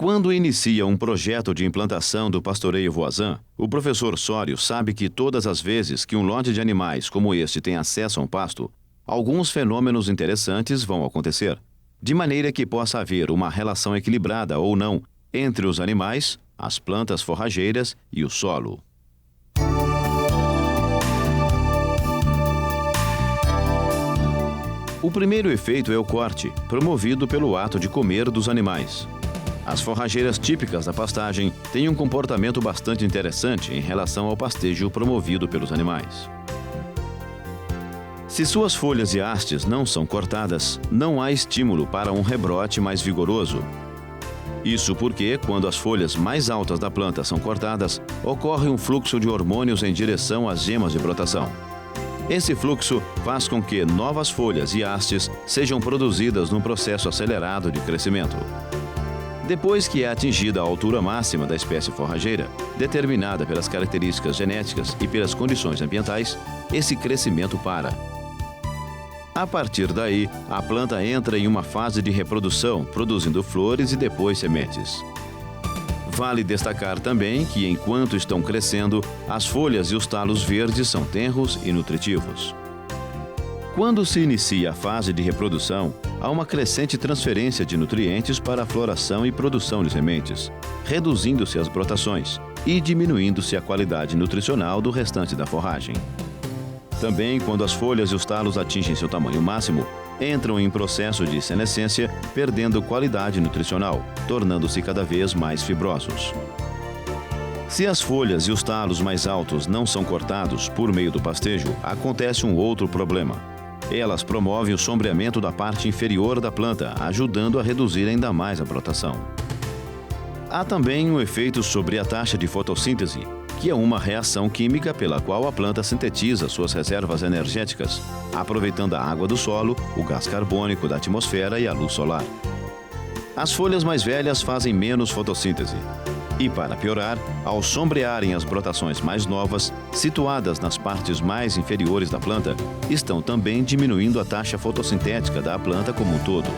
Quando inicia um projeto de implantação do pastoreio Voisin, o professor Sório sabe que todas as vezes que um lote de animais como este tem acesso a um pasto, alguns fenômenos interessantes vão acontecer, de maneira que possa haver uma relação equilibrada ou não entre os animais, as plantas forrageiras e o solo. O primeiro efeito é o corte, promovido pelo ato de comer dos animais. As forrageiras típicas da pastagem têm um comportamento bastante interessante em relação ao pastejo promovido pelos animais. Se suas folhas e hastes não são cortadas, não há estímulo para um rebrote mais vigoroso. Isso porque, quando as folhas mais altas da planta são cortadas, ocorre um fluxo de hormônios em direção às gemas de brotação. Esse fluxo faz com que novas folhas e hastes sejam produzidas num processo acelerado de crescimento. Depois que é atingida a altura máxima da espécie forrageira, determinada pelas características genéticas e pelas condições ambientais, esse crescimento para. A partir daí, a planta entra em uma fase de reprodução, produzindo flores e depois sementes. Vale destacar também que, enquanto estão crescendo, as folhas e os talos verdes são tenros e nutritivos. Quando se inicia a fase de reprodução, há uma crescente transferência de nutrientes para a floração e produção de sementes, reduzindo-se as brotações e diminuindo-se a qualidade nutricional do restante da forragem. Também, quando as folhas e os talos atingem seu tamanho máximo, entram em processo de senescência, perdendo qualidade nutricional, tornando-se cada vez mais fibrosos. Se as folhas e os talos mais altos não são cortados por meio do pastejo, acontece um outro problema. Elas promovem o sombreamento da parte inferior da planta, ajudando a reduzir ainda mais a brotação. Há também um efeito sobre a taxa de fotossíntese, que é uma reação química pela qual a planta sintetiza suas reservas energéticas, aproveitando a água do solo, o gás carbônico da atmosfera e a luz solar. As folhas mais velhas fazem menos fotossíntese. E, para piorar, ao sombrearem as brotações mais novas, situadas nas partes mais inferiores da planta, estão também diminuindo a taxa fotossintética da planta como um todo.